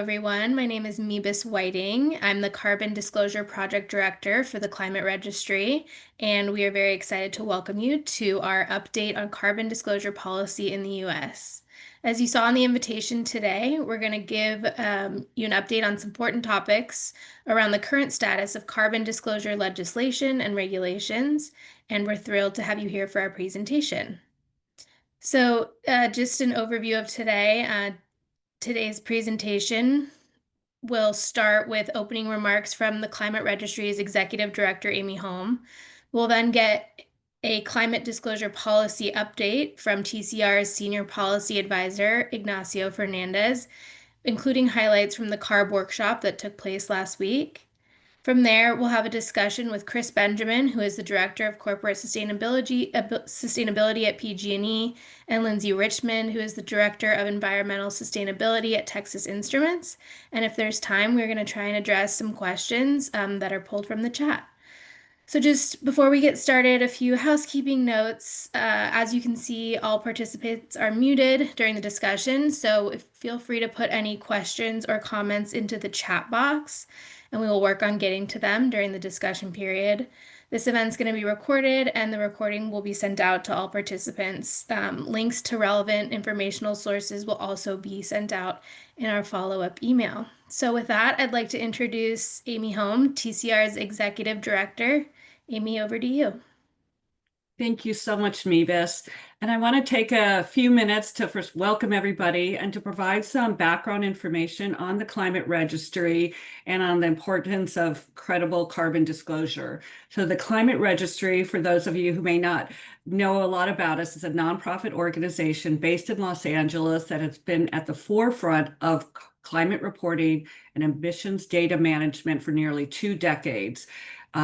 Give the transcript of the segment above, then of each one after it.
everyone. My name is Mebus Whiting. I'm the Carbon Disclosure Project Director for the Climate Registry, and we are very excited to welcome you to our update on carbon disclosure policy in the U.S. As you saw in the invitation today, we're going to give you an update on some important topics around the current status of carbon disclosure legislation and regulations, and we're thrilled to have you here for our presentation. So, just an overview of today. Today's presentation will start with opening remarks from the Climate Registry's Executive Director, Amy Holm. We'll then get a climate disclosure policy update from TCR's Senior Policy Advisor, Ignacio Fernandez, including highlights from the CARB workshop that took place last week. From there, we'll have a discussion with Chris Benjamin, who is the Director of Corporate Sustainability at PG&E, and Lindsey Richmond, who is the Director of Environmental Sustainability at Texas Instruments. And if there's time, we're going to try and address some questions that are pulled from the chat. So just before we get started, a few housekeeping notes. As you can see, all participants are muted during the discussion, so feel free to put any questions or comments into the chat box, and we will work on getting to them during the discussion period. This event's going to be recorded, and the recording will be sent out to all participants. Links to relevant informational sources will also be sent out in our follow-up email. So with that, I'd like to introduce Amy Holm, TCR's Executive Director. Amy, over to you. Thank you so much, Mebus. And I want to take a few minutes to first welcome everybody and to provide some background information on the Climate Registry and on the importance of credible carbon disclosure. So the Climate Registry, for those of you who may not know a lot about us, is a nonprofit organization based in Los Angeles that has been at the forefront of climate reporting and emissions data management for nearly 2 decades.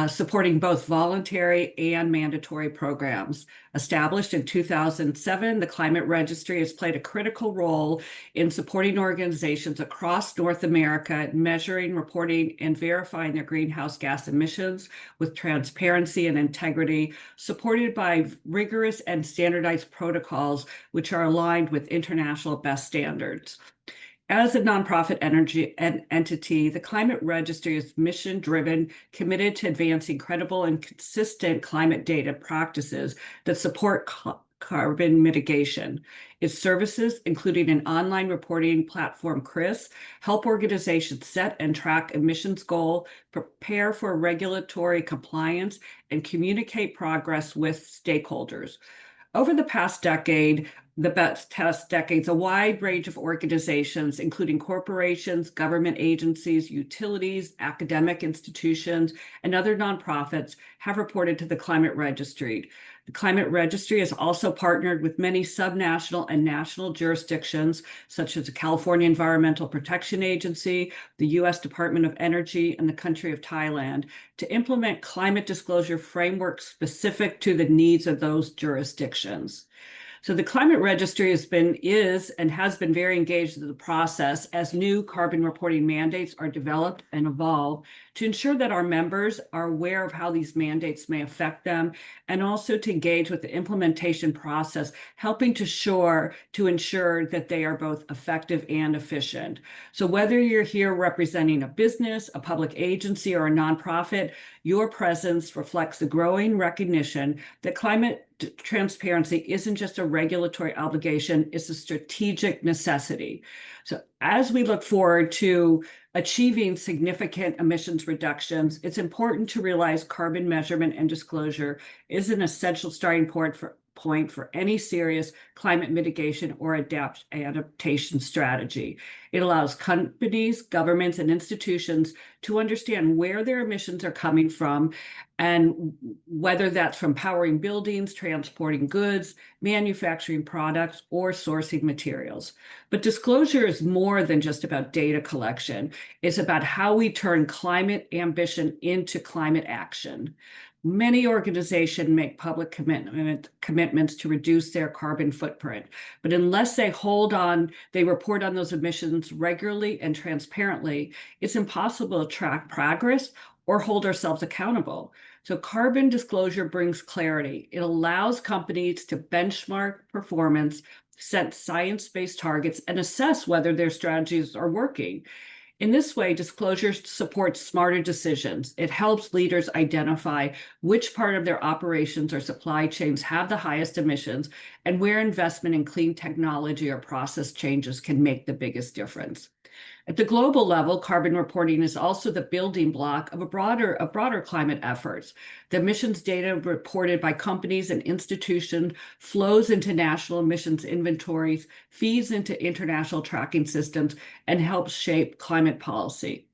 Supporting both voluntary and mandatory programs. Established in 2007, the Climate Registry has played a critical role in supporting organizations across North America, measuring, reporting, and verifying their greenhouse gas emissions with transparency and integrity, supported by rigorous and standardized protocols, which are aligned with international best standards. As a nonprofit entity, the Climate Registry is mission-driven, committed to advancing credible and consistent climate data practices that support carbon mitigation. Its services, including an online reporting platform, CRIS, help organizations set and track emissions goals, prepare for regulatory compliance, and communicate progress with stakeholders. Over the past decades, a wide range of organizations, including corporations, government agencies, utilities, academic institutions, and other nonprofits, have reported to the Climate Registry. The Climate Registry has also partnered with many subnational and national jurisdictions, such as the California Environmental Protection Agency, the U.S. Department of Energy, and the country of Thailand, to implement climate disclosure frameworks specific to the needs of those jurisdictions. So the Climate Registry has been very engaged in the process as new carbon reporting mandates are developed and evolve to ensure that our members are aware of how these mandates may affect them, and also to engage with the implementation process, helping to ensure that they are both effective and efficient. So whether you're here representing a business, a public agency, or a nonprofit, your presence reflects the growing recognition that climate transparency isn't just a regulatory obligation, it's a strategic necessity. So as we look forward to achieving significant emissions reductions, it's important to realize carbon measurement and disclosure is an essential starting point for any serious climate mitigation or adaptation strategy. It allows companies, governments, and institutions to understand where their emissions are coming from, and whether that's from powering buildings, transporting goods, manufacturing products, or sourcing materials. But disclosure is more than just about data collection. It's about how we turn climate ambition into climate action. Many organizations make public commitments to reduce their carbon footprint, but unless they report on those emissions regularly and transparently, it's impossible to track progress or hold ourselves accountable. So carbon disclosure brings clarity. It allows companies to benchmark performance set science-based targets, and assess whether their strategies are working. In this way, disclosure supports smarter decisions. It helps leaders identify which part of their operations or supply chains have the highest emissions and where investment in clean technology or process changes can make the biggest difference. At the global level, carbon reporting is also the building block of broader climate efforts. The emissions data reported by companies and institutions flows into national emissions inventories, feeds into international tracking systems, and helps shape climate policy.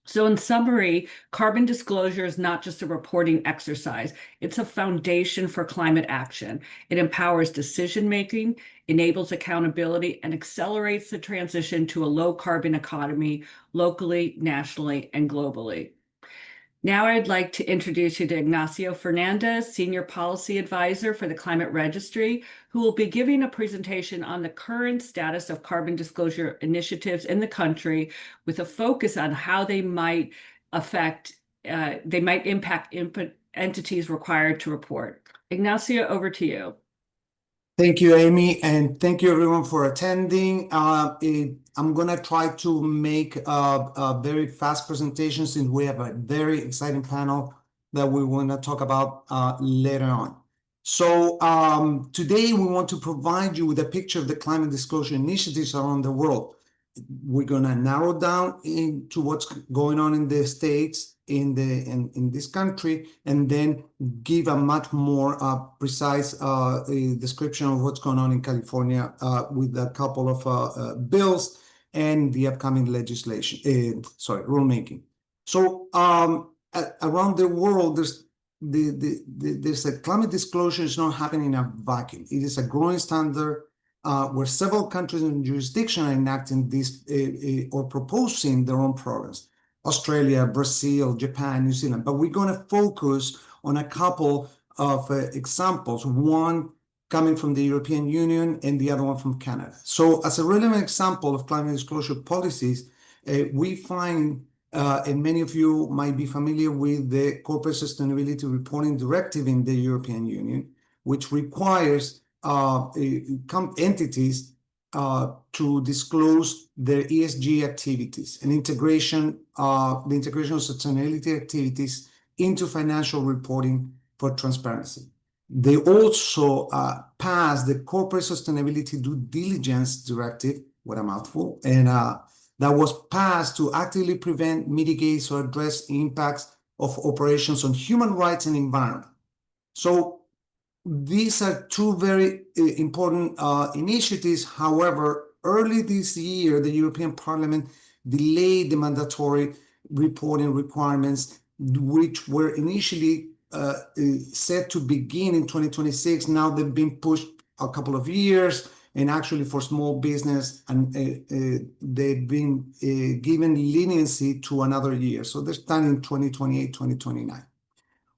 So in summary, carbon disclosure is not just a reporting exercise. It's a foundation for climate action. It empowers decision-making, enables accountability, and accelerates the transition to a low-carbon economy locally, nationally, and globally. Now I'd like to introduce you to Ignacio Fernandez, Senior Policy Advisor for the Climate Registry, who will be giving a presentation on the current status of carbon disclosure initiatives in the country with a focus on how they might impact input entities required to report. Ignacio, over to you. Thank you, Amy, and thank you everyone for attending. I'm gonna try to make a very fast presentation since we have a very exciting panel that we want to talk about later on. So today we want to provide you with a picture of the climate disclosure initiatives around the world. We're gonna narrow down into what's going on in the States, in this country, and then give a much more precise description of what's going on in California with a couple of bills and the upcoming legislation, rulemaking. So around the world, there's a climate disclosure is not happening in a vacuum. It is a growing standard where several countries and jurisdictions are enacting this or proposing their own programs. Australia, Brazil, Japan, New Zealand. But we're going to focus on a couple of examples, one coming from the European Union and the other one from Canada. So as a relevant example of climate disclosure policies, we find, and many of you might be familiar with the Corporate Sustainability Reporting Directive in the European Union, which requires entities to disclose their ESG activities and the integration of sustainability activities into financial reporting for transparency. They also passed the Corporate Sustainability Due Diligence Directive, what a mouthful, and that was passed to actively prevent, mitigate, or address impacts of operations on human rights and environment. So these are two very important initiatives. However, early this year, the European Parliament delayed the mandatory reporting requirements, which were initially set to begin in 2026. Now they've been pushed a couple of years, and actually for small business, and they've been given leniency to another year. So they're starting in 2028, 2029.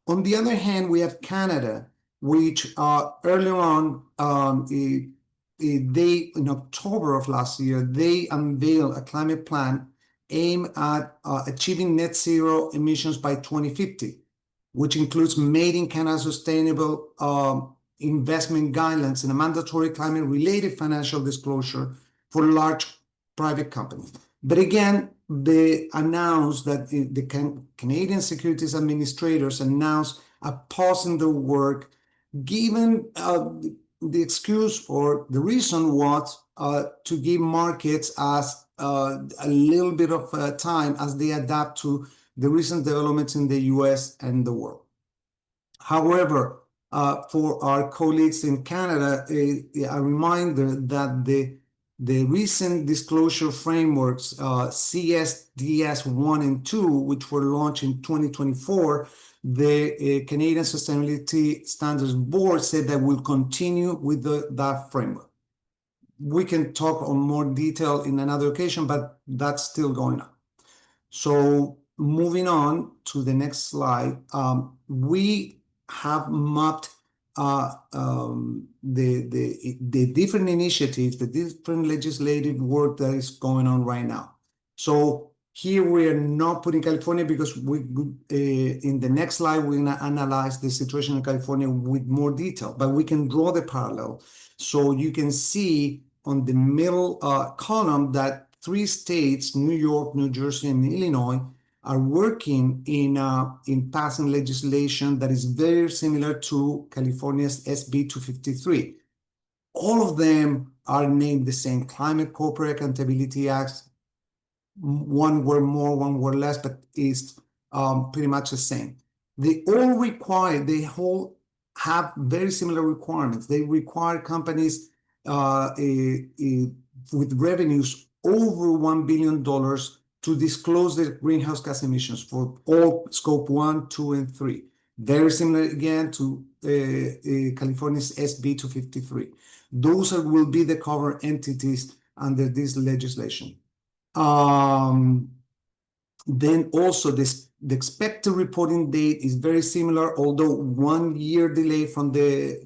On the other hand, we have Canada, which earlier on, in October of last year, they unveiled a climate plan aimed at achieving net zero emissions by 2050, which includes Made in Canada sustainable investment guidelines and a mandatory climate-related financial disclosure for large private companies. But again, they announced that the Canadian Securities Administrators announced a pause in their work, given the excuse or the reason was to give markets as a little bit of time as they adapt to the recent developments in the US and the world. However, for our colleagues in Canada, a reminder that the recent disclosure frameworks, CSDS 1 and 2, which were launched in 2024, the Canadian Sustainability Standards Board said that we'll continue with that framework. We can talk on more detail in another occasion, but that's still going on. So moving on to the next slide, we have mapped the different initiatives, the different legislative work that is going on right now. So Here we are not putting California because in the next slide, we're going to analyze the situation in California with more detail, but we can draw the parallel. So you can see on the middle column that 3 states, New York, New Jersey, and Illinois, are working in passing legislation that is very similar to California's SB 253. All of them are named the same Climate Corporate Accountability Act. One word more, one word less, but is pretty much the same. They all have very similar requirements. They require companies with revenues over $1 billion to disclose their greenhouse gas emissions for all scope 1, 2, and 3. Very similar again to California's SB 253. Those will be the covered entities under this legislation. Then also the expected reporting date is very similar, although 1 year delay from the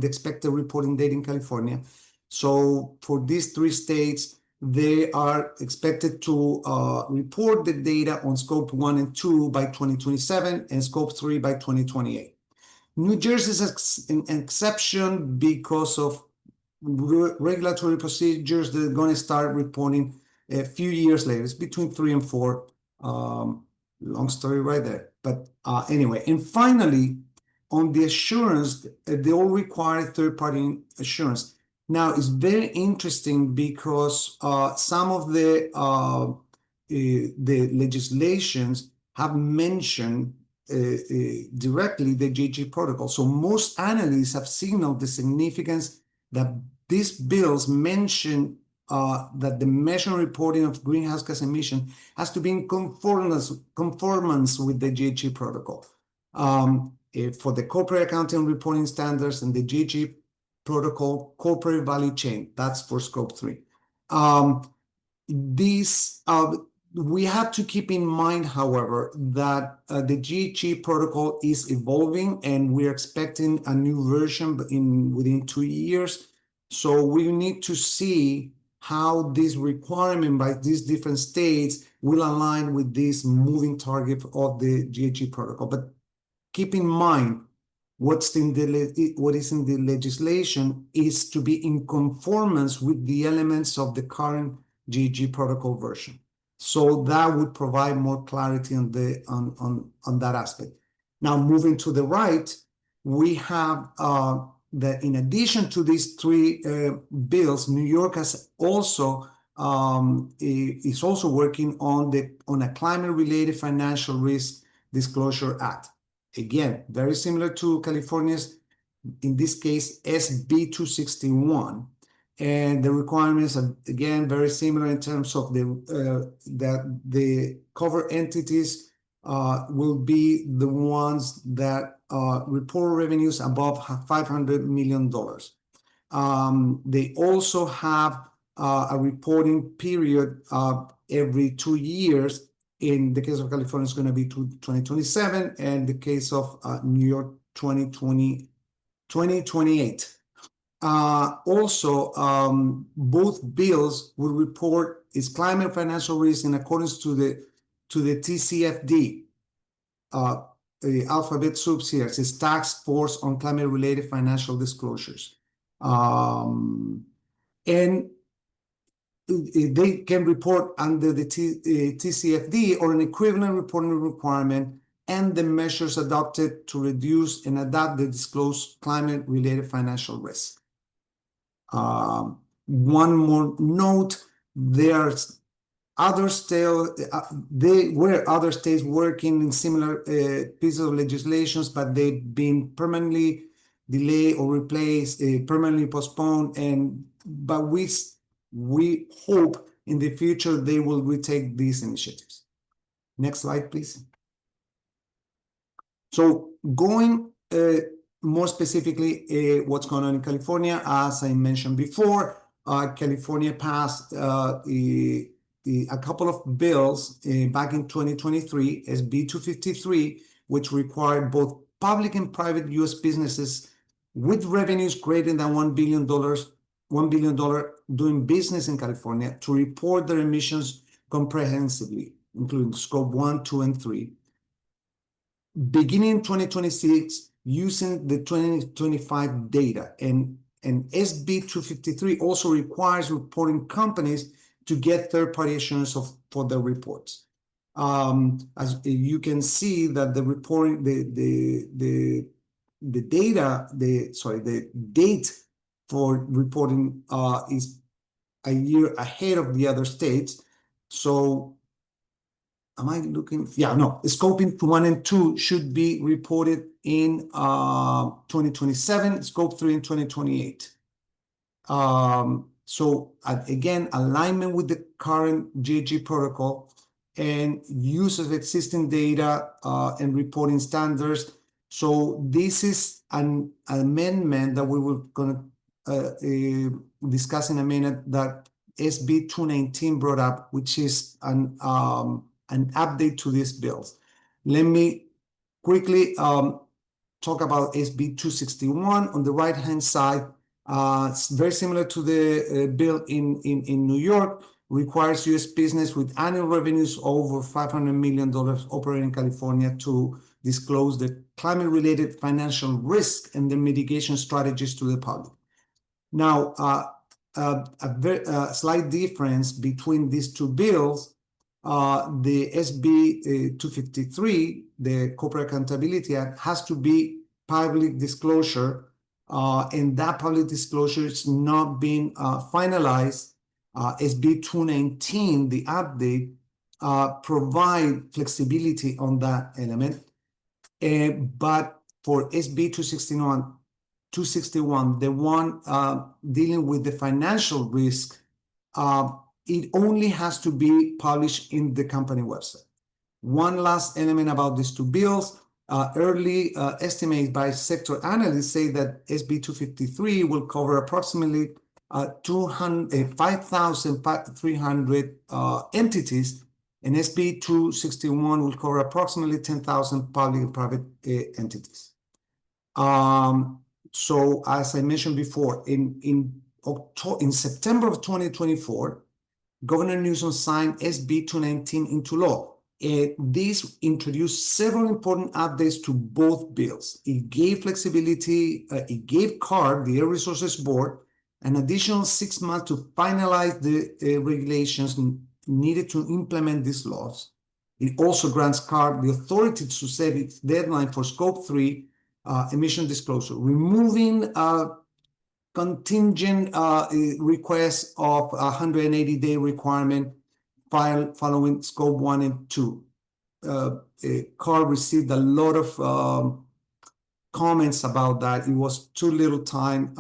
expected reporting date in California. So for these 3 states, they are expected to report the data on scope 1 and 2 by 2027 and scope 3 by 2028. New Jersey is an exception because of regulatory procedures that are going to start reporting a few years later. It's between 3 and 4. Long story right there. But anyway, and finally, on the assurance, they all require third-party assurance. Now, it's very interesting because some of the legislations have mentioned directly the GHG protocol. So most analysts have signaled the significance that these bills mention that the measure and reporting of greenhouse gas emission has to be in conformance with the GHG protocol. For the corporate accounting reporting standards and the GHG protocol corporate value chain, that's for scope 3. We have to keep in mind, however, that the GHG protocol is evolving and we're expecting a new version within 2 years. So we need to see how this requirement by these different states will align with this moving target of the GHG protocol. But keep in mind, what is in the legislation is to be in conformance with the elements of the current GHG protocol version. So that would provide more clarity on that aspect. Now, moving to the right, we have that in addition to these 3 bills, New York is also working on a climate-related financial risk disclosure act. Again, very similar to California's, in this case, SB 261. And the requirements are, again, very similar in terms of that the cover entities will be the ones that report revenues above $500 million. They also have a reporting period every 2 years. In the case of California, it's going to be 2027, and the case of New York, 2028. Also, both bills will report its climate financial risk in accordance to the TCFD, the alphabet soups here. It's Task Force on Climate-Related Financial Disclosures. And they can report under the TCFD or an equivalent reporting requirement and the measures adopted to reduce and adapt the disclosed climate-related financial risk. One more note, there's other states, other states working in similar pieces of legislations, but they've been permanently delayed or replaced, permanently postponed, but we hope in the future they will retake these initiatives. Next slide, please. So going more specifically, what's going on in California, as I mentioned before, California passed a couple of bills back in 2023, SB 253, which required both public and private U.S. businesses with revenues greater than $1 billion doing business in California to report their emissions comprehensively, including scope 1, 2, and 3. Beginning 2026, using the 2025 data, and SB 253 also requires reporting companies to get third-party assurance for their reports. As you can see that the reporting, the date for reporting is a year ahead of the other states. So am I looking? Yeah, no, scoping 1 and 2 should be reported in 2027, scope 3 in 2028. So again, alignment with the current GHG protocol and use of existing data and reporting standards. So this is an amendment that we were going to discuss in a minute that SB 219 brought up, which is an update to these bills. Let me quickly talk about SB 261 on the right-hand side. It's very similar to the bill in New York, requires U.S. business with annual revenues over $500 million operating in California to disclose the climate-related financial risk and the mitigation strategies to the public. Now, a slight difference between these two bills, the SB 253, the Corporate Accountability Act, has to be public disclosure, and that public disclosure is not being finalized. SB 219, the update, provide flexibility on that element. But for SB 261, the one dealing with the financial risk, it only has to be published in the company website. One last element about these two bills. Early estimates by sector analysts say that SB 253 will cover approximately 5,300 entities, and SB 261 will cover approximately 10,000 public and private entities. So as I mentioned before, in September of 2024, Governor Newsom signed SB 219 into law. This introduced several important updates to both bills. It gave flexibility, it gave CARB, the Air Resources Board, an additional 6 months to finalize the regulations needed to implement these laws. It also grants CARB the authority to set its deadline for scope 3 emission disclosure, removing contingent requests of 180-day requirement following scope 1 and 2. CARB received a lot of comments about that. It was too little time,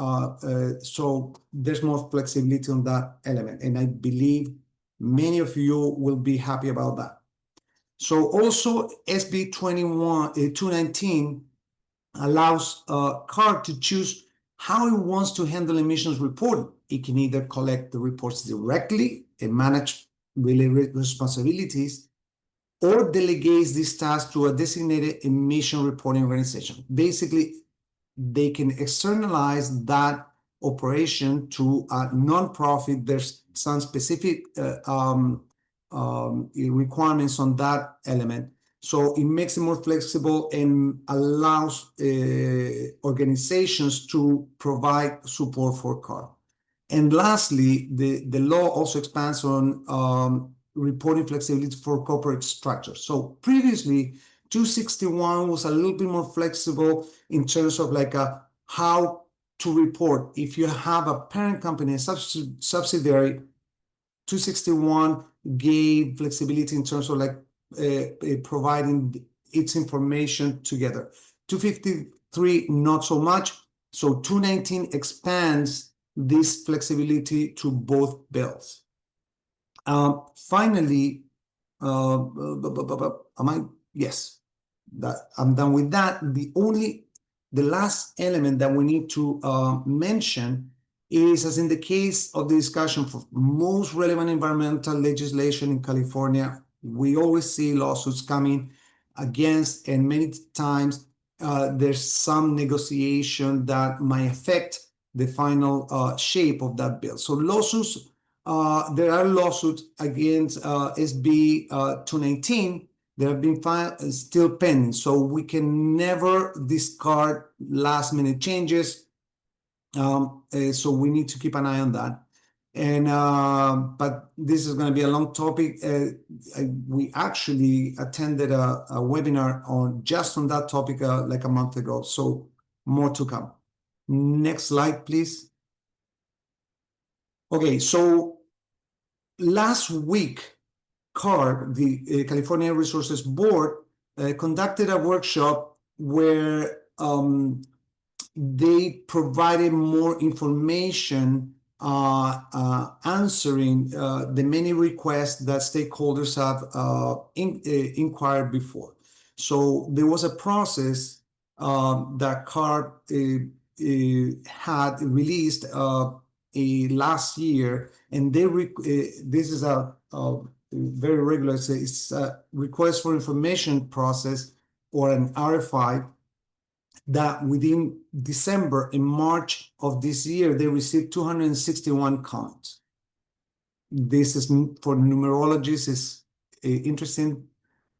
so there's more flexibility on that element, and I believe many of you will be happy about that. So also SB 219 allows CARB to choose how it wants to handle emissions reporting. It can either collect the reports directly and manage related responsibilities, or delegates this task to a designated emission reporting organization. Basically, they can externalize that operation to a nonprofit. There's some specific requirements on that element. So it makes it more flexible and allows organizations to provide support for CARB. And lastly, the law also expands on reporting flexibility for corporate structure. So previously, 261 was a little bit more flexible in terms of like how to report. If you have a parent company, a subsidiary, 261 gave flexibility in terms of like providing its information together. 253, not so much. So 219 expands this flexibility to both bills. Finally, yes, I'm done with that. The last element that we need to mention is, as in the case of the discussion for most relevant environmental legislation in California, we always see lawsuits coming against, and many times there's some negotiation that might affect the final shape of that bill. So lawsuits there are lawsuits against SB 219 that have been filed and still pending. So we can never discard last minute changes. So we need to keep an eye on that. And but this is going to be a long topic. We actually attended a webinar on just on that topic like a month ago. So more to come. Next slide, please. Okay, so last week, CARB, the California Resources Board, conducted a workshop where they provided more information answering the many requests that stakeholders have inquired before. So there was a process that CARB had released last year, and this is a very regular, it's a request for information process or an RFI that within December and March of this year, they received 261 comments. This is for numerologists is interesting.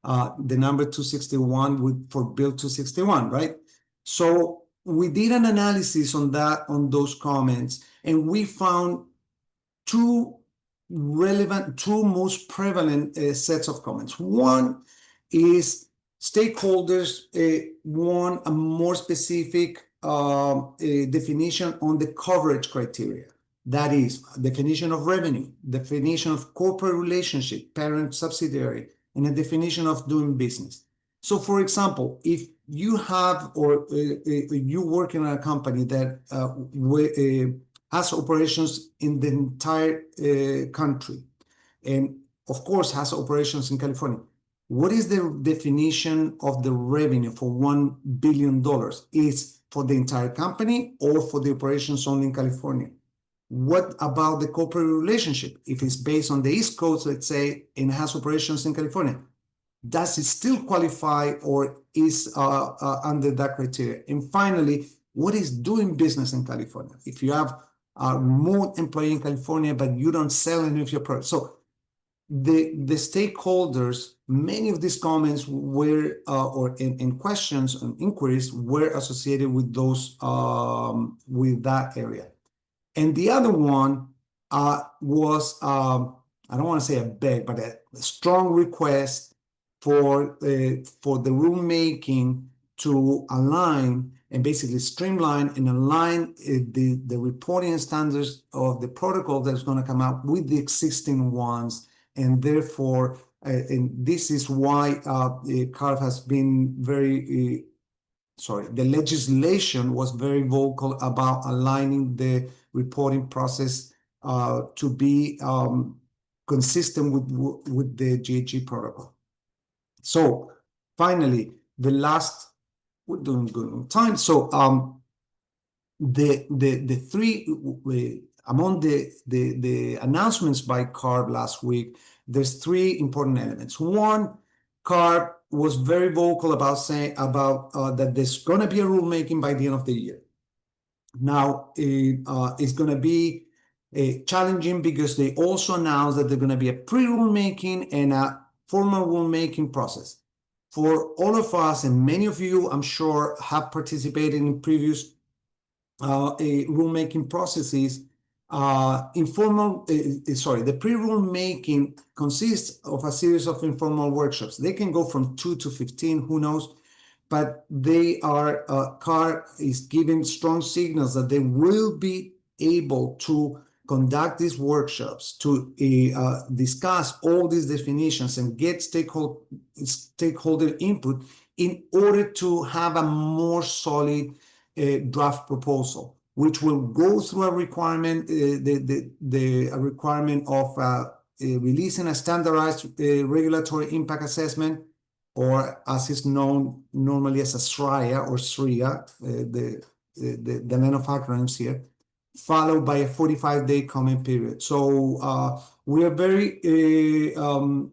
The number 261 for Bill 261, right? So we did an analysis on that, on those comments, and we found two most prevalent sets of comments. One is stakeholders want a more specific definition on the coverage criteria. That is, definition of revenue, definition of corporate relationship, parent subsidiary, and a definition of doing business. So, for example, if you have or you work in a company that has operations in the entire country, and of course has operations in California, what is the definition of the revenue for $1 billion? Is for the entire company or for the operations only in California? What about the corporate relationship? If it's based on the East Coast, let's say, and has operations in California, does it still qualify or is under that criteria? And finally, what is doing business in California? If you have a remote employee in California, but you don't sell any of your products. So the stakeholders, many of these comments were, or in questions and inquiries were associated with those, with that area. And the other one was, I don't want to say a beg, but a strong request for the rulemaking to align and basically streamline and align the reporting standards of the protocol that's going to come out with the existing ones. And therefore, and this is why CARB has been very, the legislation was very vocal about aligning the reporting process to be consistent with the GHG protocol. So finally, the last, we're doing good on time. So the three among the announcements by CARB last week, there's three important elements. One, CARB was very vocal about saying that there's going to be a rulemaking by the end of the year. Now it's going to be challenging because they also announced that there's going to be a pre-rulemaking and a formal rulemaking process. For all of us, and many of you, I'm sure, have participated in previous rulemaking processes. The pre-rulemaking consists of a series of informal workshops. They can go from 2 to 15, who knows? But they are, CARB is giving strong signals that they will be able to conduct these workshops to discuss all these definitions and get stakeholder input in order to have a more solid draft proposal, which will go through a requirement, the requirement of releasing a standardized regulatory impact assessment, or as is known normally as a SRIA or SRIA, the line of acronyms here, followed by a 45-day comment period. So we are very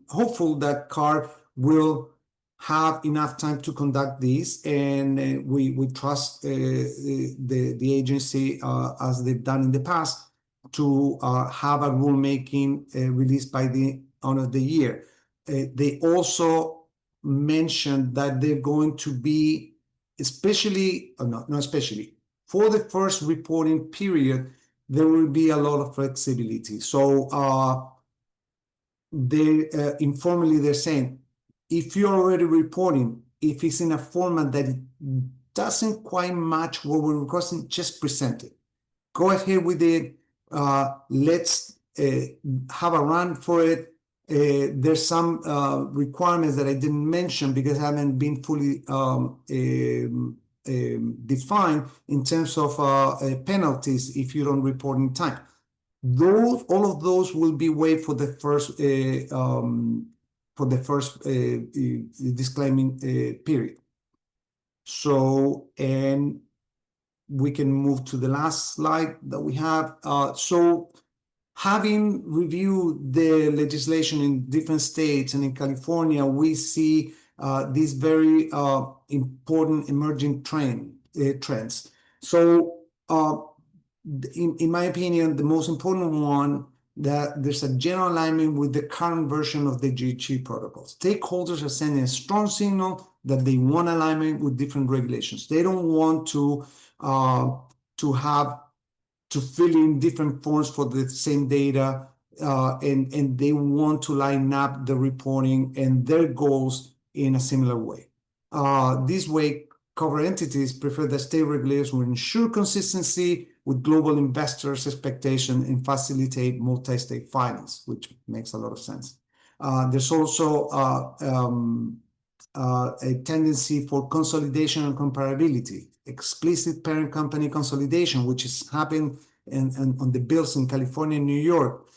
hopeful that CARB will have enough time to conduct these, and we trust the agency as they've done in the past to have a rulemaking released by the end of the year. They also mentioned that they're going to be, especially, not especially, for the first reporting period, there will be a lot of flexibility. So they informally they're saying, if you're already reporting, if it's in a format that it doesn't quite match what we're requesting, just present it. Go ahead with it. Let's have a run for it. There's some requirements that I didn't mention because I haven't been fully defined in terms of penalties if you don't report in time. All of those will be waived for the first disclaiming period. So, and we can move to the last slide that we have. So having reviewed the legislation in different states and in California, we see these very important emerging trends. So in my opinion, the most important one, that there's a general alignment with the current version of the GHG protocol. Stakeholders are sending a strong signal that they want alignment with different regulations. They don't want to have to fill in different forms for the same data, and they want to line up the reporting and their goals in a similar way. This way, covered entities prefer that state regulators will ensure consistency with global investors' expectation and facilitate multi-state filings, which makes a lot of sense. There's also a tendency for consolidation and comparability, explicit parent company consolidation, which is happening on the bills in California and New York.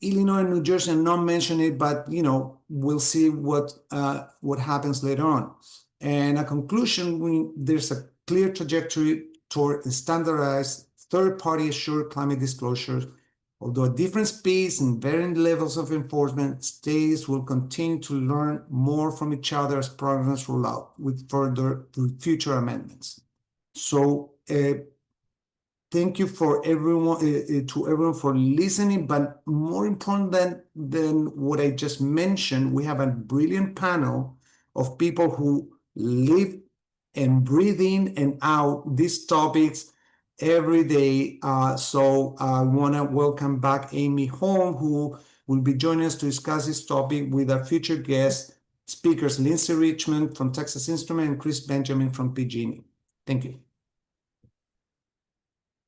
Illinois and New Jersey are not mentioning it, but we'll see what happens later on. And a conclusion, there's a clear trajectory toward standardized third-party assured climate disclosures. Although at different speeds and varying levels of enforcement, states will continue to learn more from each other as programs roll out with future amendments. So thank you for everyone to everyone for listening. But more important than what I just mentioned, we have a brilliant panel of people who live and breathe in and out these topics every day. So I want to welcome back Amy Holm, who will be joining us to discuss this topic with our future guest speakers, Lindsey Richmond from Texas Instruments and Chris Benjamin from PG&E. Thank you.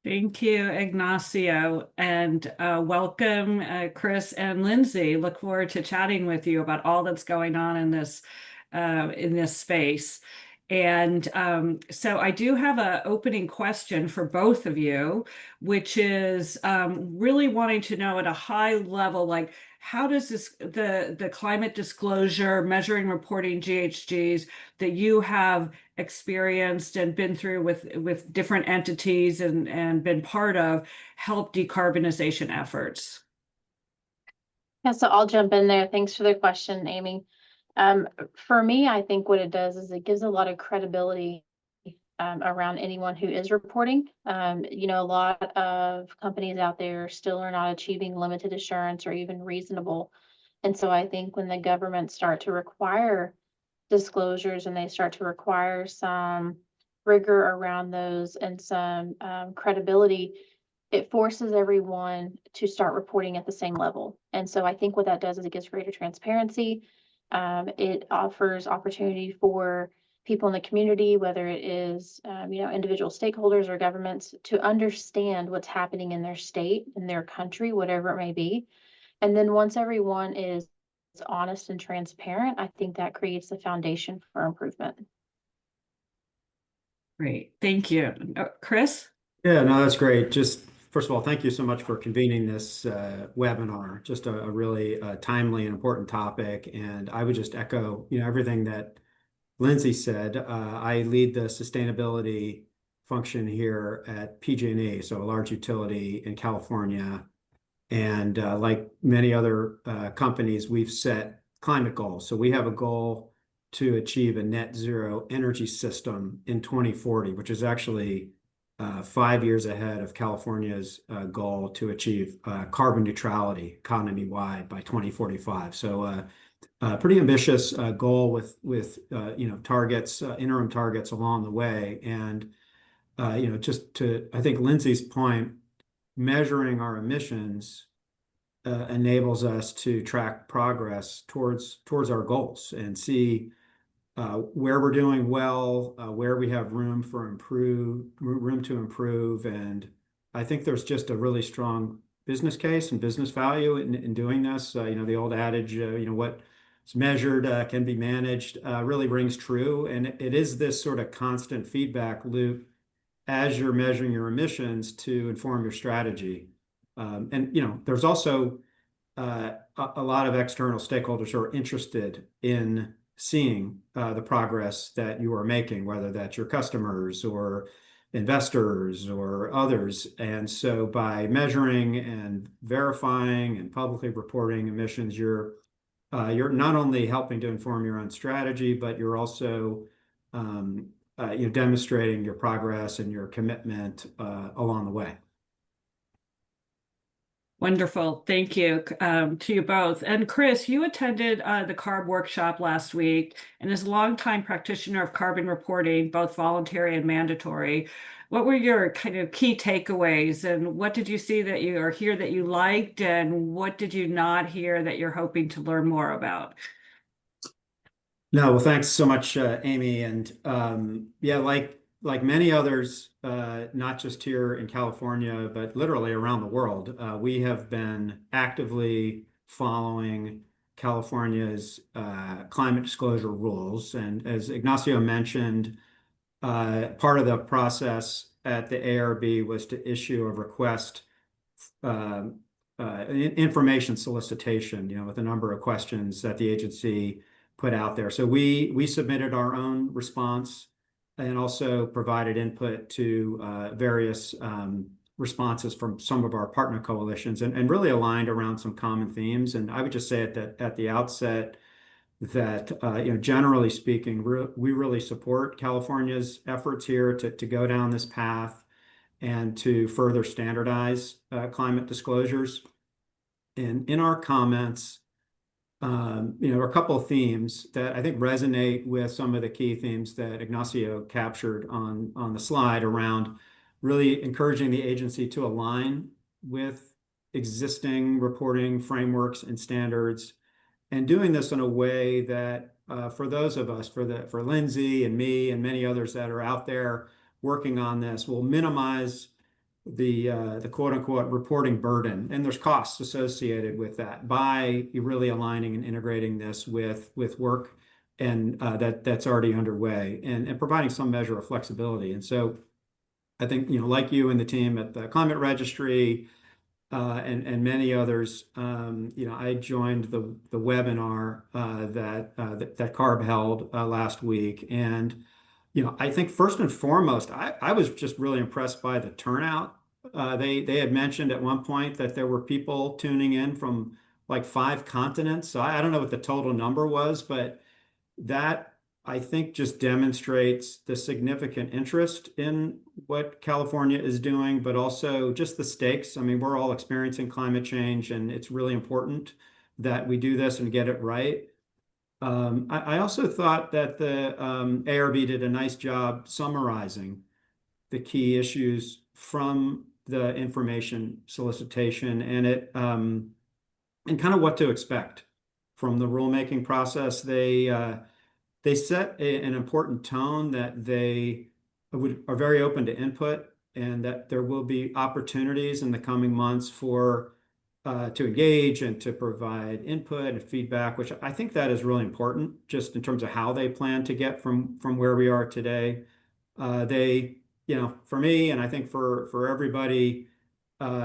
Thank you, Ignacio, and welcome, Chris and Lindsey. Look forward to chatting with you about all that's going on in this space. And so I do have an opening question for both of you, which is really wanting to know at a high level, like, how does the climate disclosure, measuring, reporting GHGs that you have experienced and been through with different entities and been part of help decarbonization efforts? Yeah, so I'll jump in there. Thanks for the question, Amy. For me, I think what it does is it gives a lot of credibility around anyone who is reporting. A lot of companies out there still are not achieving limited assurance or even reasonable. And so I think when the government start to require disclosures and they start to require some rigor around those and some credibility, it forces everyone to start reporting at the same level. And so I think what that does is it gives greater transparency. It offers opportunity for people in the community, whether it is, individual stakeholders or governments, to understand what's happening in their state, in their country, whatever it may be. And then once everyone is honest and transparent, I think that creates the foundation for improvement. Great, thank you. Chris? Yeah, no, that's great. Just first of all, thank you so much for convening this webinar. Just a really timely and important topic. And I would just echo, everything that Lindsey said. I lead the sustainability function here at PG&E, so a large utility in California. And like many other companies, we've set climate goals. So we have a goal to achieve a net zero energy system in 2040, which is actually 5 years ahead of California's goal to achieve carbon neutrality economy-wide by 2045. So pretty ambitious goal with targets, interim targets along the way. And just to, I think, Lindsey's point, measuring our emissions enables us to track progress towards our goals and see where we're doing well, where we have room to improve. And I think there's just a really strong business case and business value in doing this. The old adage, what's measured can be managed, really rings true. And it is this sort of constant feedback loop as you're measuring your emissions to inform your strategy. There's also a lot of external stakeholders who are interested in seeing the progress that you are making, whether that's your customers or investors or others. And so by measuring and verifying and publicly reporting emissions, you're not only helping to inform your own strategy, but you're also demonstrating your progress and your commitment along the way. Wonderful. Thank you to you both. And Chris, you attended the CARB workshop last week, and as a longtime practitioner of carbon reporting, both voluntary and mandatory, what were your kind of key takeaways, and what did you see that you or hear that you liked, and what did you not hear that you're hoping to learn more about? No, well, thanks so much, Amy. And yeah, like many others, not just here in California, but literally around the world, we have been actively following California's climate disclosure rules. And as Ignacio mentioned, part of the process at the ARB was to issue a request, information solicitation, with a number of questions that the agency put out there. So we submitted our own response and also provided input to various responses from some of our partner coalitions and really aligned around some common themes. And I would just say at the outset that generally speaking, we really support California's efforts here to go down this path and to further standardize climate disclosures. And in our comments, there are a couple of themes that I think resonate with some of the key themes that Ignacio captured on the slide around really encouraging the agency to align with existing reporting frameworks and standards, and doing this in a way that for those of us, for Lindsey and me and many others that are out there working on this, will minimize the quote unquote reporting burden. And there's costs associated with that by really aligning and integrating this with work and that's already underway and providing some measure of flexibility. And so I think, like you and the team at the Climate Registry and many others, I joined the webinar that CARB held last week. And I think first and foremost, I was just really impressed by the turnout. They had mentioned at one point that there were people tuning in from like 5 continents. So I don't know what the total number was, but that I think just demonstrates the significant interest in what California is doing, but also just the stakes. I mean, we're all experiencing climate change, and it's really important that we do this and get it right. I also thought that the ARB did a nice job summarizing the key issues from the information solicitation and kind of what to expect from the rulemaking process. They set an important tone that they are very open to input, and that there will be opportunities in the coming months to engage and to provide input and feedback, which I think that is really important just in terms of how they plan to get from where we are today. For me, and I think for everybody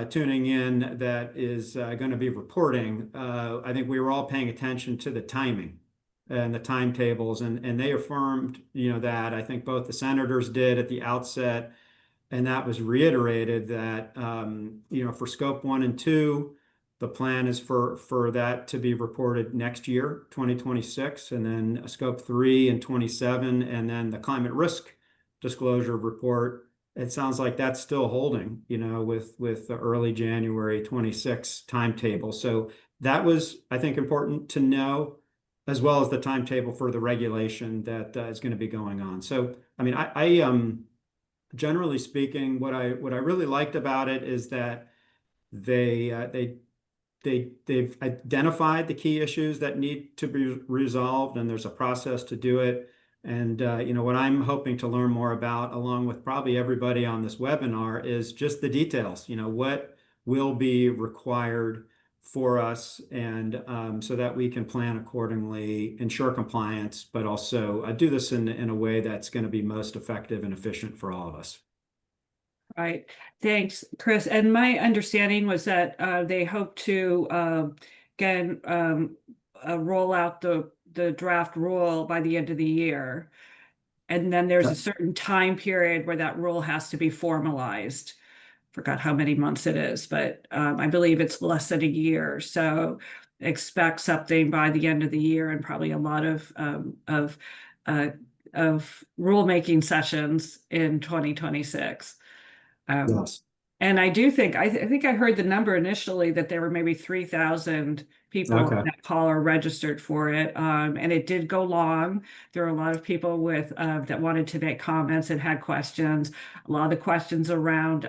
tuning in that is going to be reporting, I think we were all paying attention to the timing and the timetables, and they affirmed, that I think both the senators did at the outset, and that was reiterated that, for scope 1 and 2, the plan is for that to be reported next year, 2026, and then scope 3 and 27, and then the climate risk disclosure report it sounds like that's still holding, with the early January 26 timetable. So that was, I think, important to know, as well as the timetable for the regulation that is going to be going on. So, I mean, generally speaking, what I really liked about it is that they've identified the key issues that need to be resolved, and there's a process to do it. And what I'm hoping to learn more about, along with probably everybody on this webinar, is just the details. What will be required for us, and so that we can plan accordingly, ensure compliance, but also do this in a way that's going to be most effective and efficient for all of us. Right. Thanks, Chris. And my understanding was that they hope to again roll out the draft rule by the end of the year. And then there's a certain time period where that rule has to be formalized. Forgot how many months it is, but I believe it's less than a year. So expect something by the end of the year, and probably a lot of rulemaking sessions in 2026. Yes. And I do think, I think I heard the number initially that there were maybe 3,000 people Okay. that call are registered for it. And it did go long. There were a lot of people with that wanted to make comments and had questions. A lot of the questions around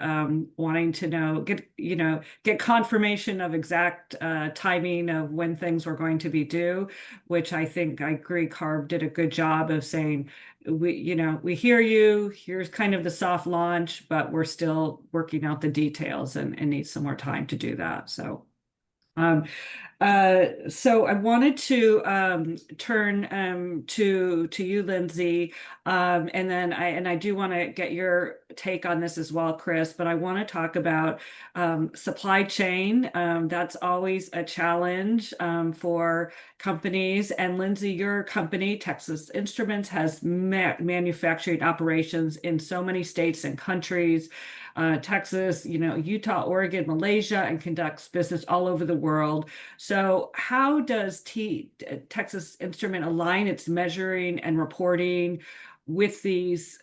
wanting to know, get confirmation of exact timing of when things were going to be due, which I think I agree CARB did a good job of saying, we hear you, here's kind of the soft launch, but we're still working out the details and need some more time to do that. So so I wanted to turn to you, Lindsey, and then I do want to get your take on this as well, Chris. But I want to talk about supply chain. That's always a challenge for companies. And Lindsey, your company, Texas Instruments, has manufacturing operations in so many states and countries. Texas, Utah, Oregon, Malaysia, and conducts business all over the world. So how does Texas Instrument align its measuring and reporting with these,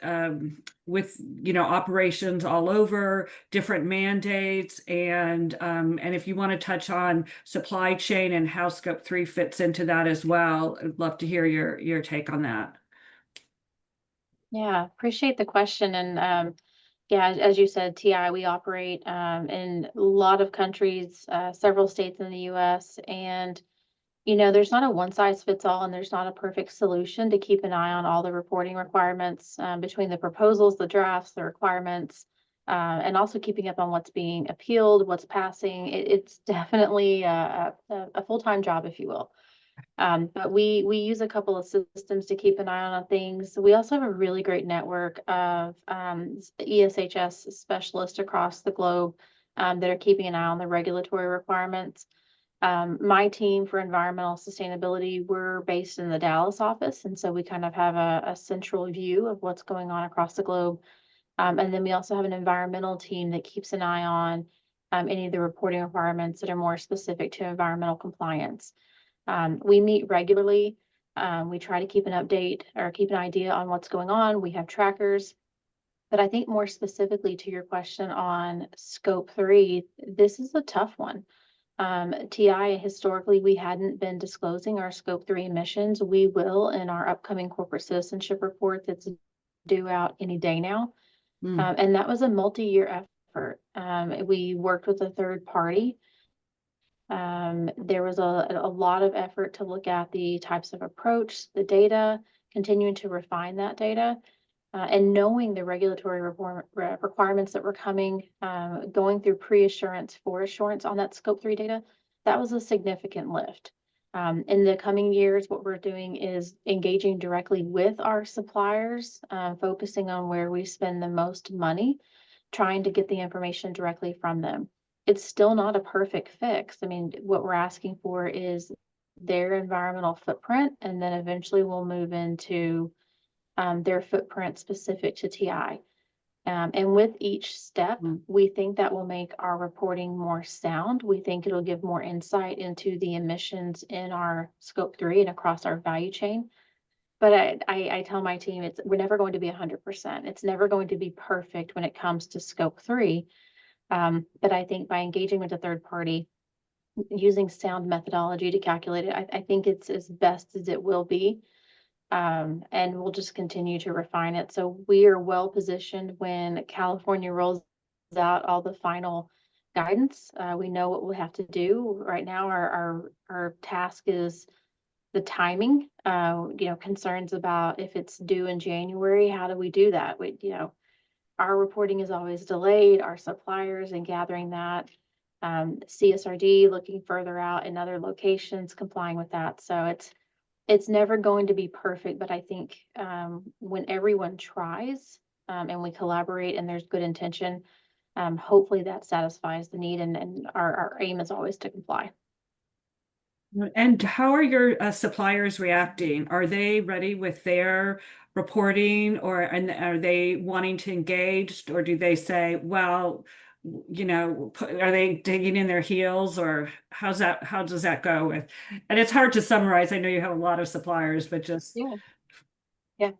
operations all over, different mandates, and if you want to touch on supply chain and how Scope 3 fits into that as well, I'd love to hear your take on that. Yeah, appreciate the question. And yeah, as you said, TI, we operate in a lot of countries, several states in the US. And, there's not a one size fits all, and there's not a perfect solution to keep an eye on all the reporting requirements between the proposals, the drafts, the requirements, and also keeping up on what's being appealed, what's passing. It's definitely a full-time job, if you will. But we use a couple of systems to keep an eye on things. We also have a really great network of ESHS specialists across the globe that are keeping an eye on the regulatory requirements. My team for environmental sustainability, we're based in the Dallas office, and so we kind of have a central view of what's going on across the globe. And then we also have an environmental team that keeps an eye on any of the reporting requirements that are more specific to environmental compliance. We meet regularly. We try to keep an update or keep an idea on what's going on. We have trackers. But I think more specifically to your question on Scope 3, this is a tough one. TI, historically, we hadn't been disclosing our Scope 3 emissions. We will in our upcoming corporate citizenship report that's due out any day now. And that was a multi-year effort. We worked with a third party. There was a lot of effort to look at the types of approach, the data, continuing to refine that data, and knowing the regulatory requirements that were coming, going through pre-assurance for assurance on that Scope 3 data. That was a significant lift. In the coming years, what we're doing is engaging directly with our suppliers, focusing on where we spend the most money, trying to get the information directly from them. It's still not a perfect fix. I mean, what we're asking for is their environmental footprint, and then eventually we'll move into their footprint specific to TI. And with each step, we think that will make our reporting more sound. We think it'll give more insight into the emissions in our Scope 3 and across our value chain. But I tell my team, we're never going to be 100%. It's never going to be perfect when it comes to scope 3. But I think by engaging with a third party, using sound methodology to calculate it, I think it's as best as it will be. And we'll just continue to refine it. So we are well positioned when California rolls out all the final guidance. We know what we have to do. Right now, our task is the timing. Concerns about if it's due in January, how do we do that? Our reporting is always delayed, our suppliers and gathering that. CSRD looking further out in other locations, complying with that. So it's never going to be perfect, but I think when everyone tries and we collaborate and there's good intention, hopefully that satisfies the need, and our aim is always to comply. And how are your suppliers reacting? Are they ready with their reporting, and are they wanting to engage, or do they say, well, are they digging in their heels, or how does that go with? And it's hard to summarize. I know you have a lot of suppliers, but just Yeah,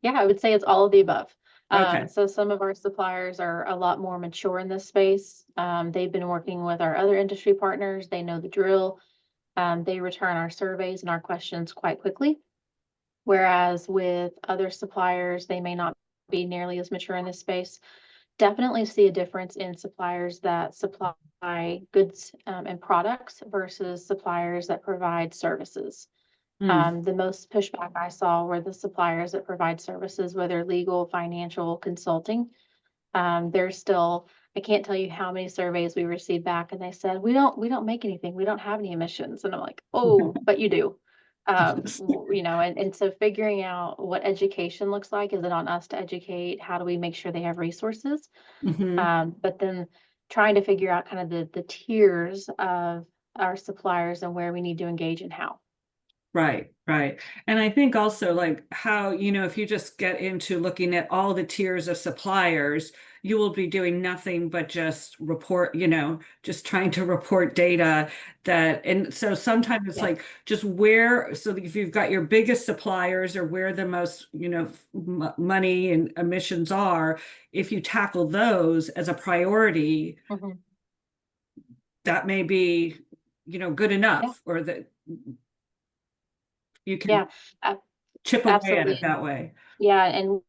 I would say it's all of the above. okay. So some of our suppliers are a lot more mature in this space. They've been working with our other industry partners. They know the drill. They return our surveys and our questions quite quickly. Whereas with other suppliers, they may not be nearly as mature in this space. Definitely see a difference in suppliers that supply goods and products versus suppliers that provide services. The most pushback I saw were the suppliers that provide services, whether legal, financial, consulting. There's still, I can't tell you how many surveys we received back, and they said, we don't make anything, we don't have any emissions. And I'm like, oh, but you do. And so figuring out what education looks like, is it on us to educate? How do we make sure they have resources? But then trying to figure out kind of the tiers of our suppliers and where we need to engage and how. Right. And I think also like how, if you just get into looking at all the tiers of suppliers, you will be doing nothing but just report, just trying to report data and so sometimes it's like just so if you've got your biggest suppliers or where the most, money and emissions are, if you tackle those as a priority, that may be, good enough, or that you can chip away at it that way. Yeah, and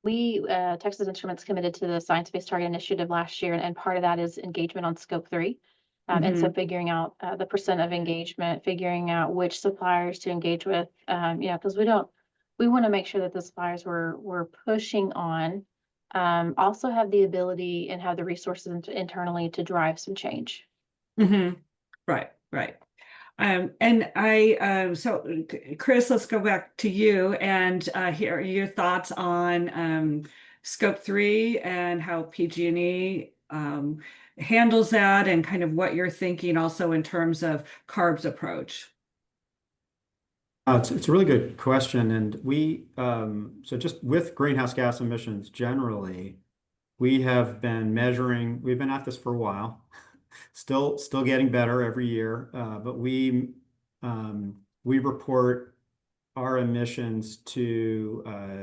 we, Texas Instruments, committed to the Science Based Target Initiative last year, and part of that is engagement on Scope 3. And so figuring out the percent of engagement, figuring out which suppliers to engage with, because we want to make sure that the suppliers we're pushing on also have the ability and have the resources internally to drive some change. Right. So Chris, let's go back to you and hear your thoughts on Scope 3 and how PG&E handles that, and kind of what you're thinking also in terms of CARB's approach. It's a really good question. And so just with greenhouse gas emissions generally, we have been measuring, we've been at this for a while. Still getting better every year, but we report our emissions to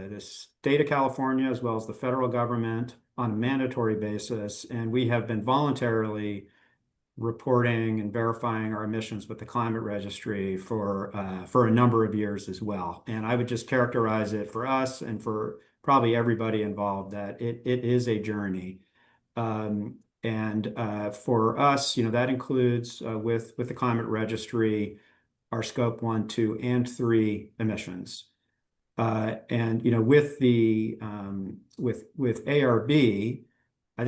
the state of California as well as the federal government on a mandatory basis, and we have been voluntarily reporting and verifying our emissions with the Climate Registry for a number of years as well. And I would just characterize it for us and for probably everybody involved that it is a journey. And for us, that includes with the Climate Registry, our Scope 1, 2, and 3 emissions. And with the with ARB, I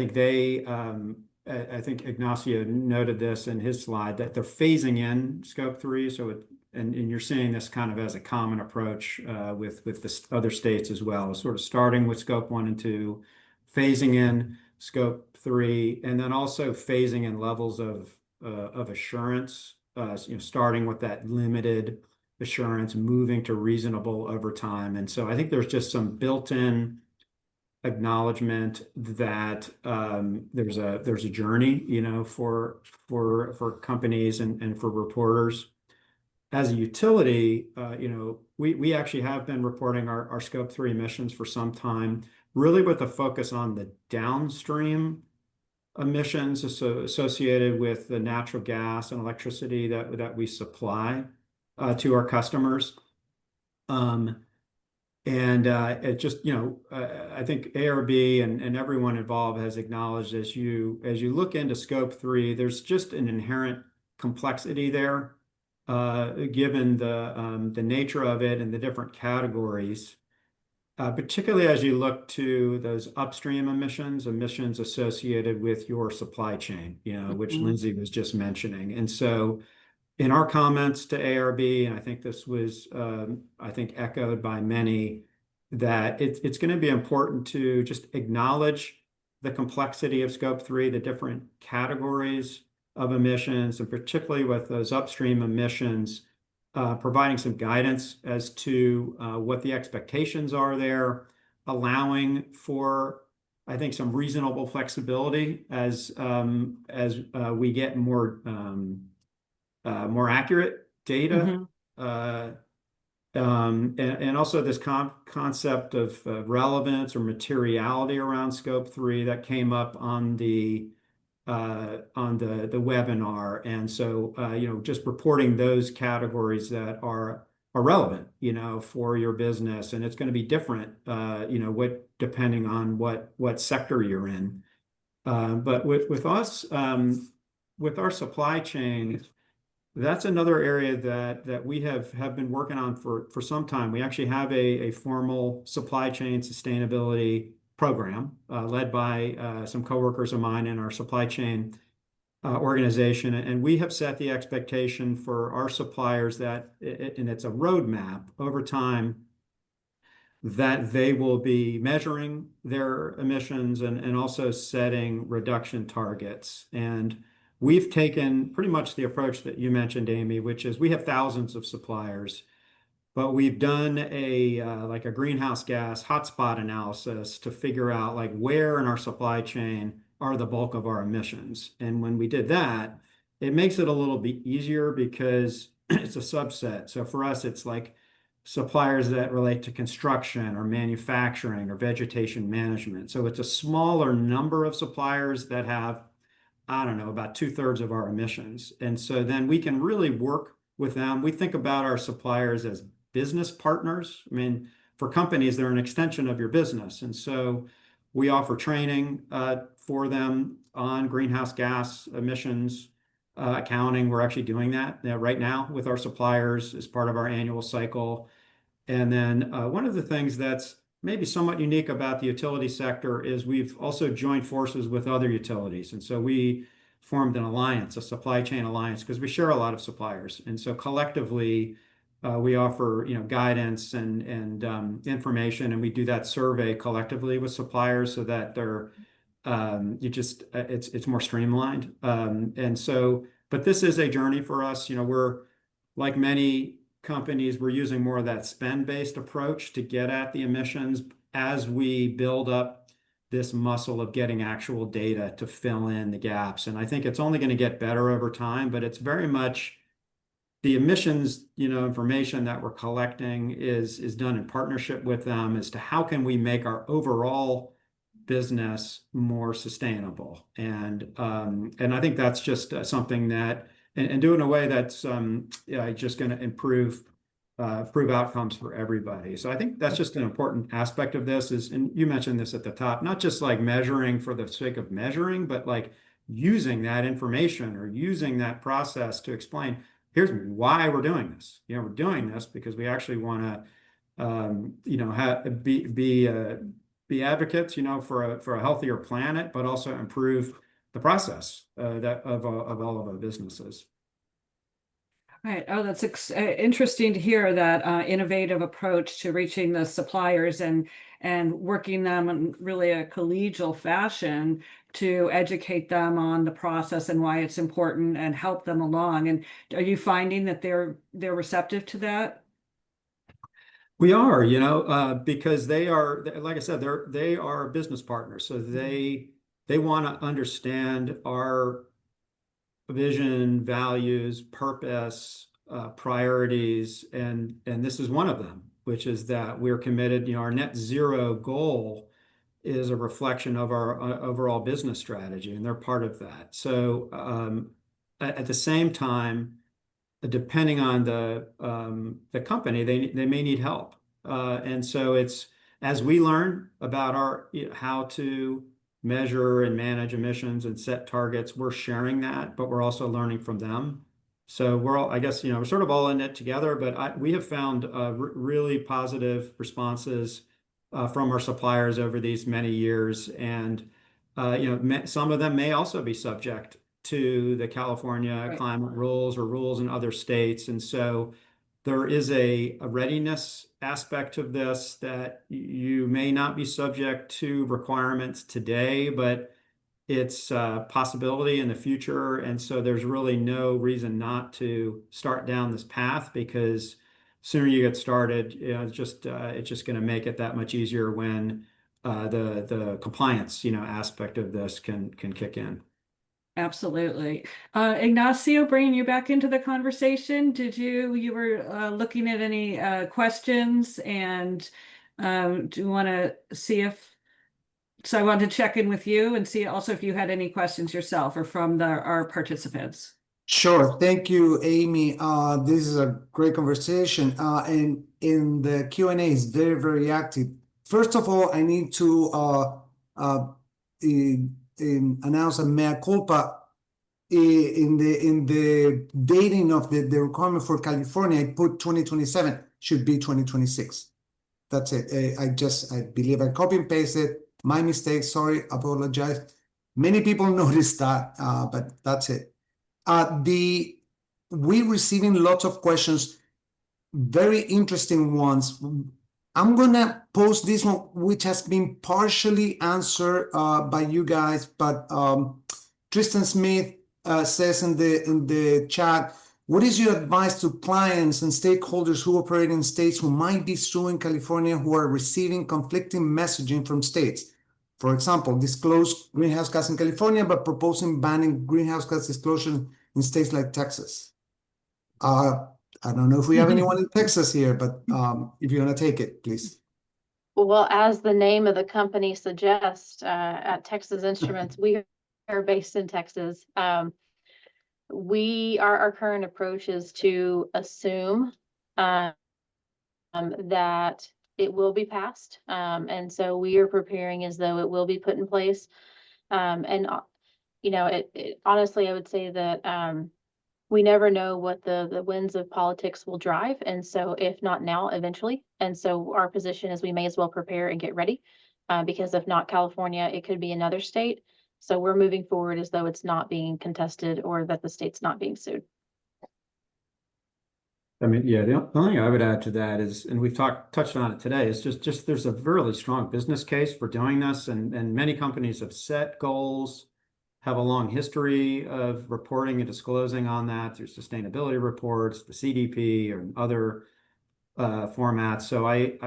think Ignacio noted this in his slide that they're phasing in Scope 3. So and you're seeing this kind of as a common approach with the other states as well, sort of starting with Scope 1 and 2, phasing in Scope 3, and then also phasing in levels of assurance, starting with that limited assurance, moving to reasonable over time. And so I think there's just some built-in acknowledgement that there's a journey, for companies and for reporters. as a utility, we actually have been reporting our Scope 3 emissions for some time, really with a focus on the downstream emissions associated with the natural gas and electricity that we supply to our customers. It just, I think ARB and everyone involved has acknowledged as you look into Scope 3, there's just an inherent complexity there, given the nature of it and the different categories, particularly as you look to those upstream emissions associated with your supply chain, which Lindsey was just mentioning. And so in our comments to ARB, and I think this was, echoed by many, that it's going to be important to just acknowledge the complexity of Scope 3, the different categories of emissions, and particularly with those upstream emissions, providing some guidance as to what the expectations are there, allowing for, I think, some reasonable flexibility as we get more accurate data, and also this concept of relevance or materiality around Scope 3 that came up on the webinar. And so just reporting those categories that are relevant for your business, and it's going to be different depending on what sector you're in. But with us, with our supply chain, that's another area that we have been working on for some time. We actually have a formal supply chain sustainability program led by some coworkers of mine in our supply chain organization. And we have set the expectation for our suppliers that, and it's a roadmap over time, that they will be measuring their emissions and also setting reduction targets. And we've taken pretty much the approach that you mentioned, Amy, which is we have thousands of suppliers, but we've done a greenhouse gas hotspot analysis to figure out where in our supply chain are the bulk of our emissions. And when we did that, it makes it a little bit easier because it's a subset. So for us, it's suppliers that relate to construction or manufacturing or vegetation management. So it's a smaller number of suppliers that have, I don't know, about 2/3 of our emissions. And so then we can really work with them. We think about our suppliers as business partners. I mean, for companies, they're an extension of your business. And so we offer training for them on greenhouse gas emissions accounting. We're actually doing that right now with our suppliers as part of our annual cycle. And then one of the things that's maybe somewhat unique about the utility sector is we've also joined forces with other utilities. And so we formed an alliance, a supply chain alliance, because we share a lot of suppliers. And so collectively, we offer guidance and information, and we do that survey collectively with suppliers so that they're it's more streamlined. But this is a journey for us. We're like many companies, we're using more of that spend-based approach to get at the emissions as we build up this muscle of getting actual data to fill in the gaps. And I think it's only going to get better over time, but it's very much the emissions, information that we're collecting is done in partnership with them as to how can we make our overall business more sustainable. And I think that's just something that, and do it in a way that's just going to improve outcomes for everybody. So I think that's just an important aspect of this and you mentioned this at the top, not just measuring for the sake of measuring, but using that information or using that process to explain, here's why we're doing this. We're doing this because we actually want to, be advocates, for a healthier planet, but also improve the process of all of our businesses. Right. Oh, that's interesting to hear that innovative approach to reaching the suppliers and working them in really a collegial fashion to educate them on the process and why it's important and help them along. And are you finding that they're receptive to that? We are, because they are, like I said, they are business partners. So they want to understand our vision, values, purpose, priorities, and this is one of them, which is that we're committed. Our net zero goal is a reflection of our overall business strategy, and they're part of that. So at the same time, depending on the company, they may need help, and so it's as we learn about how to measure and manage emissions and set targets, we're sharing that, but we're also learning from them. So we're all, I guess, we're sort of all in it together, but we have found really positive responses from our suppliers over these many years. And, some of them may also be subject to the California climate rules or rules in other states. And so there is a readiness aspect of this that you may not be subject to requirements today, but it's a possibility in the future. And so there's really no reason not to start down this path, because sooner you get started, it's just going to make it that much easier when the compliance, aspect of this can kick in. Absolutely. Ignacio, bringing you back into the conversation, you were looking at any questions, and do you want to see so I wanted to check in with you and see also if you had any questions yourself or from our participants. Sure. Thank you, Amy. This is a great conversation. And in the Q&A is very, very active. First of all, I need to announce a mea culpa. In the dating of the requirement for California, I put 2027, should be 2026. That's it. I believe I copy and pasted. My mistake. Sorry, apologize. Many people noticed that, but that's it. We're receiving lots of questions, very interesting ones. I'm gonna post this one, which has been partially answered by you guys, but Tristan Smith says in the chat, what is your advice to clients and stakeholders who operate in states who might be suing California, who are receiving conflicting messaging from states? For example, disclose greenhouse gas in California, but proposing banning greenhouse gas disclosure in states like Texas. I don't know if we have anyone in Texas here, but if you want to take it, please. Well, as the name of the company suggests, at Texas Instruments, we are based in Texas. Our current approach is to assume that it will be passed. And so we are preparing as though it will be put in place. Honestly, I would say that we never know what the winds of politics will drive. And so if not now, eventually. And so our position is we may as well prepare and get ready, because if not California, it could be another state. So we're moving forward as though it's not being contested or that the state's not being sued. I mean, yeah, the only thing I would add to that is, and we've touched on it today, is just there's a really strong business case for doing this, and many companies have set goals, have a long history of reporting and disclosing on that through sustainability reports, the CDP, or other formats. So I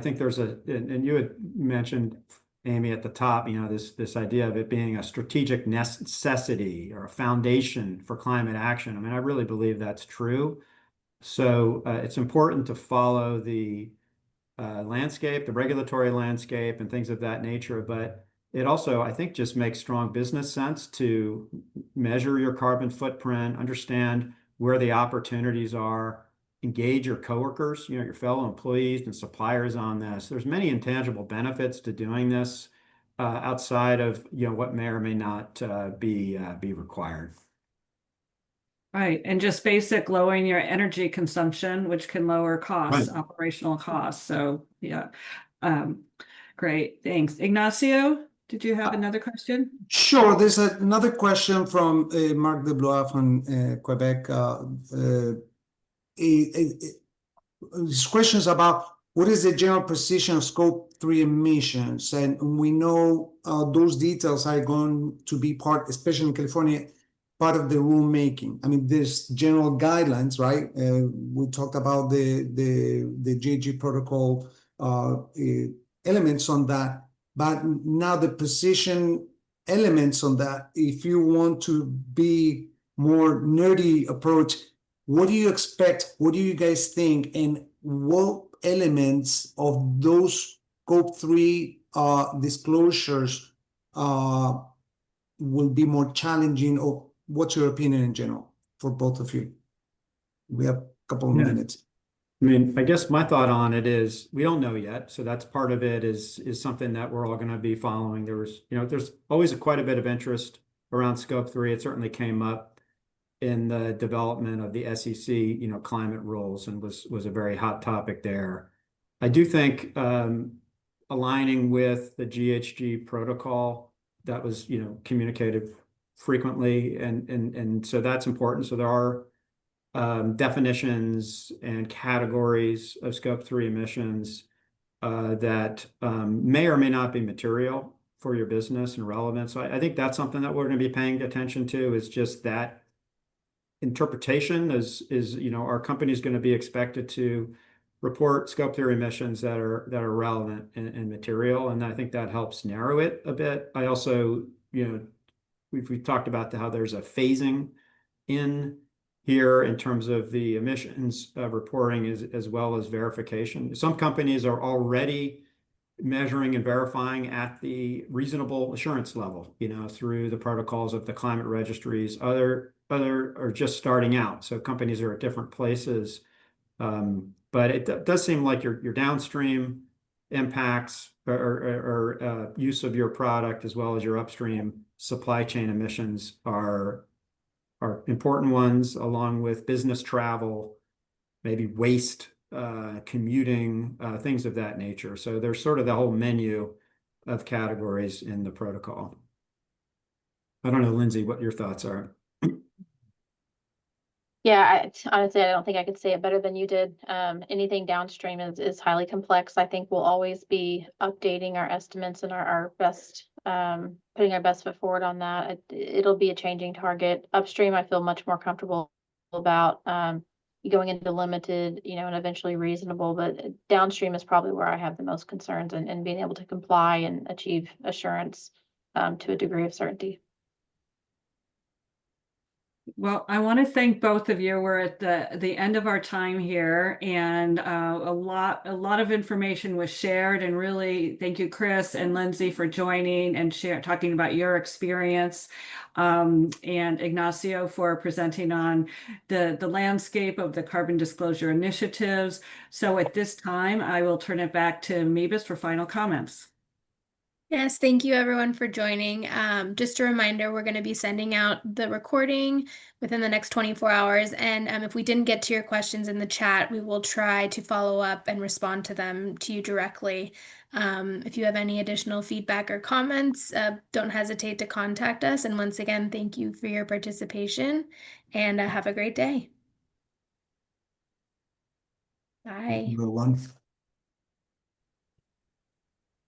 think there's and you had mentioned, Amy, at the top, this idea of it being a strategic necessity or a foundation for climate action. I mean, I really believe that's true. So it's important to follow the landscape, the regulatory landscape, and things of that nature. But it also, I think, just makes strong business sense to measure your carbon footprint, understand where the opportunities are, engage your coworkers, your fellow employees and suppliers on this. There's many intangible benefits to doing this outside of what may or may not be required. Right, and just basic lowering your energy consumption, which can lower costs, Right. Operational costs. So yeah, great, thanks. Ignacio, did you have another question? Sure. There's another question from Marc Deblois from Quebec. His question is about what is the general precision of Scope 3 emissions, and we know those details are going to be part, especially in California, part of the rulemaking. I mean, there's general guidelines, right? We talked about the GHG protocol elements on that, but now the precision elements on that, if you want to be more nerdy approach, what do you expect? What do you guys think? And what elements of those scope 3 disclosures will be more challenging, or what's your opinion in general for both of you? We have a couple of Yeah. minutes. I mean, I guess my thought on it is we don't know yet. So that's part of it is something that we're all going to be following. There's always quite a bit of interest around scope 3. It certainly came up in the development of the SEC, climate rules, and was a very hot topic there. I do think aligning with the GHG protocol that was, communicated frequently, and so that's important. So there are definitions and categories of scope 3 emissions that may or may not be material for your business and relevant. So I think that's something that we're going to be paying attention to, is just that interpretation is our company is going to be expected to report scope 3 emissions that are relevant and material. And I think that helps narrow it a bit. I also, we've talked about how there's a phasing in here in terms of the emissions reporting as well as verification. Some companies are already measuring and verifying at the reasonable assurance level, through the protocols of the climate registries. Other are just starting out. So companies are at different places. But it does seem like your downstream impacts or use of your product, as well as your upstream supply chain emissions, are important ones, along with business travel, maybe waste, commuting, things of that nature. So there's sort of the whole menu of categories in the protocol. I don't know, Lindsey, what your thoughts are. Yeah, honestly, I don't think I could say it better than you did. Anything downstream is highly complex. I think we'll always be updating our estimates and our best, putting our best foot forward on that. It'll be a changing target. Upstream, I feel much more comfortable about going into limited, and eventually reasonable. But downstream is probably where I have the most concerns, and being able to comply and achieve assurance to a degree of certainty. Well, I want to thank both of you. We're at the end of our time here, and a lot of information was shared. And really, thank you, Chris and Lindsey, for joining and talking about your experience, and Ignacio for presenting on the landscape of the carbon disclosure initiatives. So at this time, I will turn it back to Mebus for final comments. Yes, thank you everyone for joining. Just a reminder, we're going to be sending out the recording within the next 24 hours. And if we didn't get to your questions in the chat, we will try to follow up and respond to them to you directly. If you have any additional feedback or comments, don't hesitate to contact us. And once again, thank you for your participation, and have a great day. Bye. Everyone.